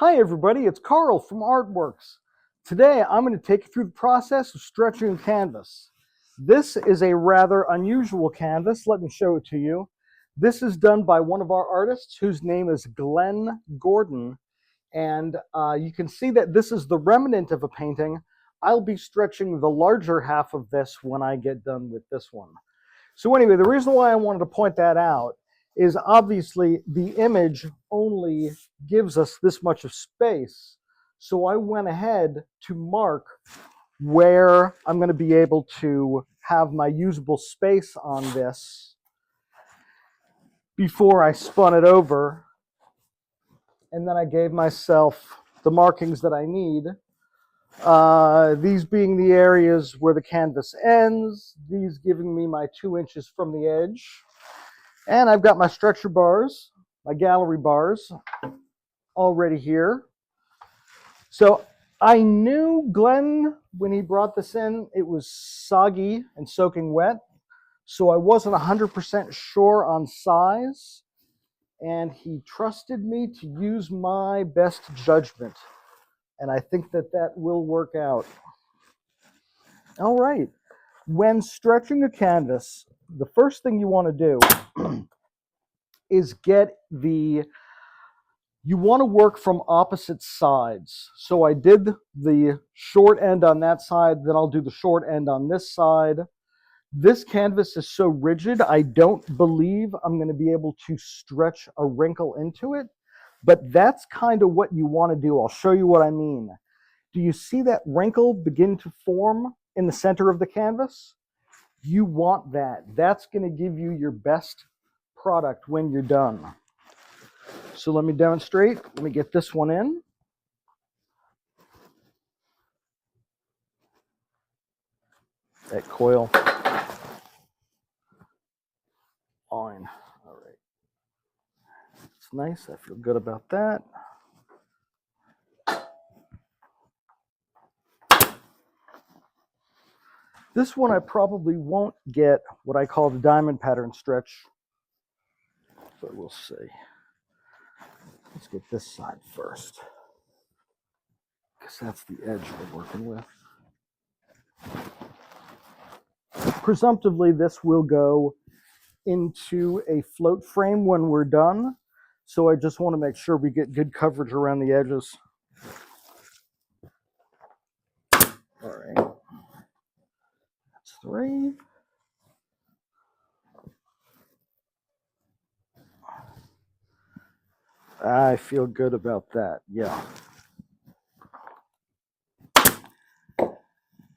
Hi everybody, it's Carl from Artworks. Today I'm going to take you through the process of stretching a canvas. This is a rather unusual canvas. Let me show it to you. This is done by one of our artists whose name is Glenn Gordon. And you can see that this is the remnant of a painting. I'll be stretching the larger half of this when I get done with this one. So anyway, the reason why I wanted to point that out is obviously the image only gives us this much of space. So I went ahead to mark where I'm going to be able to have my usable space on this before I spun it over. And then I gave myself the markings that I need. These being the areas where the canvas ends, these giving me my 2 inches from the edge. And I've got my stretcher bars, my gallery bars, already here. So I knew Glenn, when he brought this in, it was soggy and soaking wet. So I wasn't 100% sure on size. And he trusted me to use my best judgment. And I think that that will work out. All right. When stretching a canvas, the first thing you want to do is you want to work from opposite sides. So I did the short end on that side, then I'll do the short end on this side. This canvas is so rigid, I don't believe I'm going to be able to stretch a wrinkle into it, but that's kind of what you want to do. I'll show you what I mean. Do you see that wrinkle begin to form in the center of the canvas? You want that. That's going to give you your best product when you're done. So let me demonstrate. Let me get this one in. That coil. Fine. All right. It's nice. I feel good about that. This one I probably won't get what I call the diamond pattern stretch, but we'll see. Let's get this side first, because that's the edge we're working with. Presumptively, this will go into a float frame when we're done, so I just want to make sure we get good coverage around the edges. All right. That's 3. I feel good about that, yeah.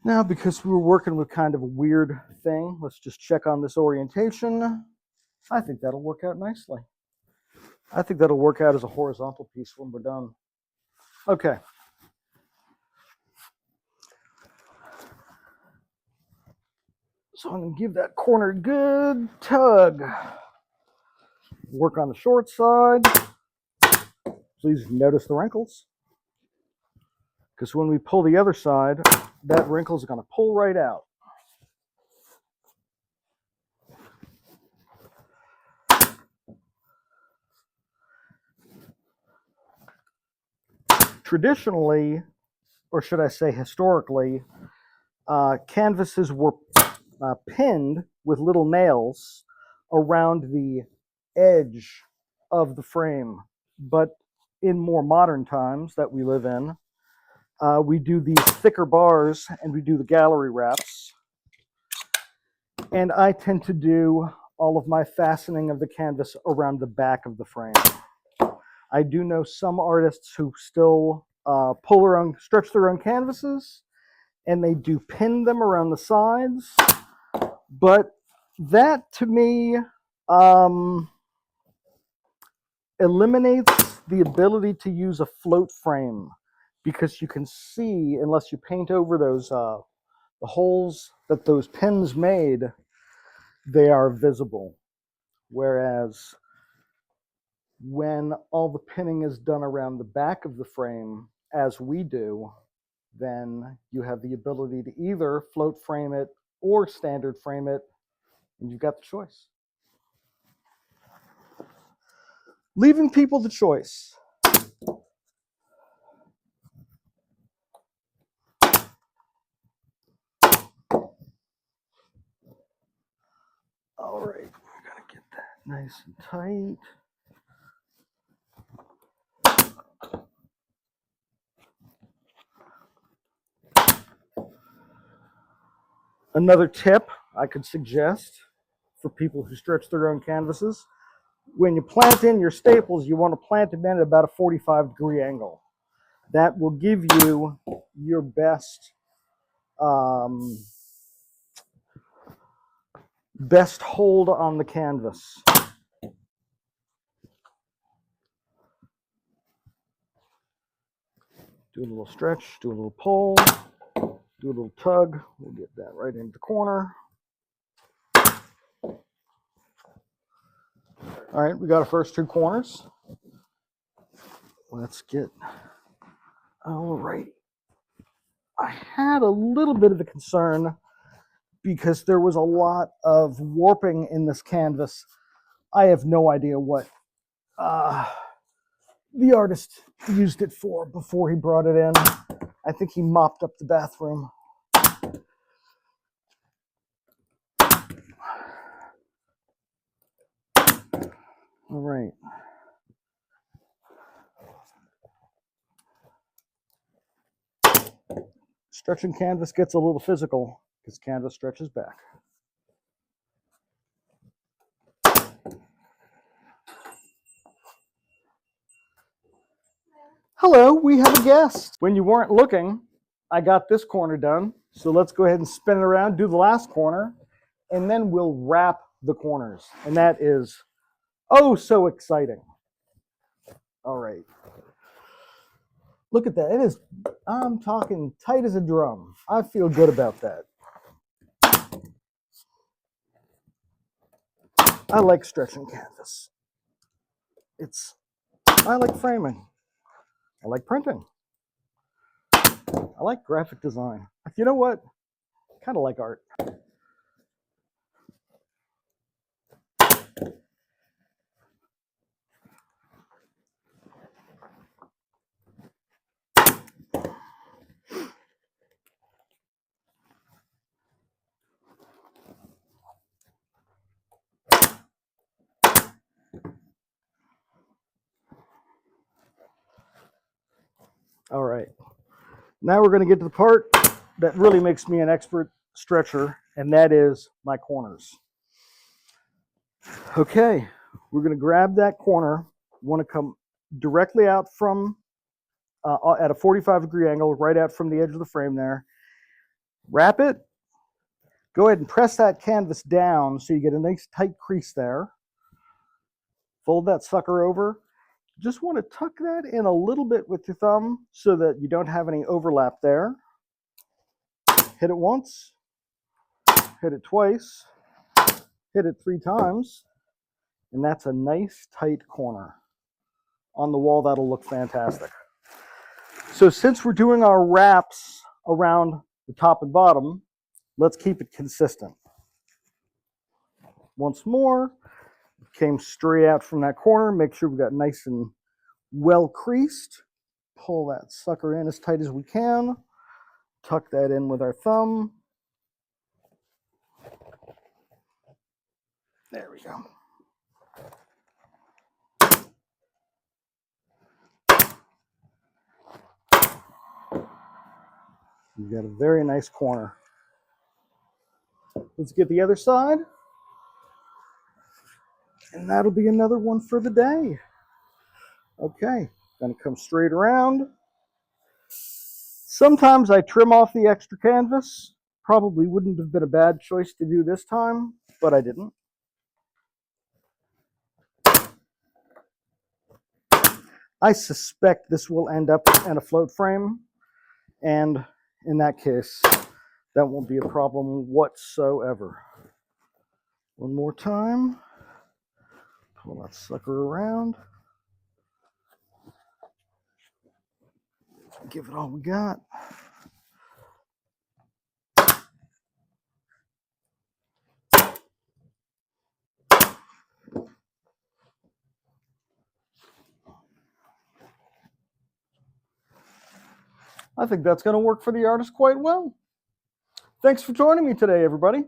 Now, because we were working with kind of a weird thing, let's just check on this orientation. I think that'll work out nicely. I think that'll work out as a horizontal piece when we're done. Okay. So I'm going to give that corner a good tug. Work on the short side. Please notice the wrinkles, because when we pull the other side, that wrinkle is going to pull right out. Traditionally, or should I say historically, canvases were pinned with little nails around the edge of the frame. But in more modern times that we live in, we do these thicker bars and we do the gallery wraps. And I tend to do all of my fastening of the canvas around the back of the frame. I do know some artists who still stretch their own canvases, and they do pin them around the sides. But that, to me, eliminates the ability to use a float frame, because you can see, unless you paint over those the holes that those pins made, they are visible. Whereas when all the pinning is done around the back of the frame, as we do, then you have the ability to either float frame it or standard frame it, and you've got the choice. Leaving people the choice. Nice and tight. Another tip I could suggest for people who stretch their own canvases, when you plant in your staples, you want to plant them in at about a 45-degree angle. That will give you your best best hold on the canvas. Do a little stretch, do a little pull, do a little tug. We'll get that right into the corner. All right, we got our first two corners. Let's get, all right. I had a little bit of a concern because there was a lot of warping in this canvas. I have no idea what the artist used it for before he brought it in. I think he mopped up the bathroom. All right. Stretching canvas gets a little physical because canvas stretches back. Hello, we have a guest. When you weren't looking, I got this corner done. So let's go ahead and spin it around, do the last corner, and then we'll wrap the corners. And that is oh so exciting. All right. Look at that. It is, I'm talking tight as a drum. I feel good about that. I like stretching canvas. I like framing. I like printing. I like graphic design. You know what? Kind of like art. All right. Now we're going to get to the part that really makes me an expert stretcher, and that is my corners. Okay, we're going to grab that corner. You want to come directly out from, at a 45-degree angle, right out from the edge of the frame there. Wrap it. Go ahead and press that canvas down so you get a nice tight crease there. Fold that sucker over. Just want to tuck that in a little bit with your thumb so that you don't have any overlap there. Hit it once, hit it twice, hit it 3 times, and that's a nice tight corner. On the wall, that'll look fantastic. So since we're doing our wraps around the top and bottom, let's keep it consistent. Once more, came straight out from that corner. Make sure we got nice and well creased. Pull that sucker in as tight as we can. Tuck that in with our thumb. There we go. You've got a very nice corner. Let's get the other side. And that'll be another one for the day. Okay, gonna come straight around. Sometimes I trim off the extra canvas. Probably wouldn't have been a bad choice to do this time, but I didn't. I suspect this will end up in a float frame, and in that case, that won't be a problem whatsoever. One more time. Pull that sucker around. Give it all we got. I think that's going to work for the artist quite well. Thanks for joining me today, everybody.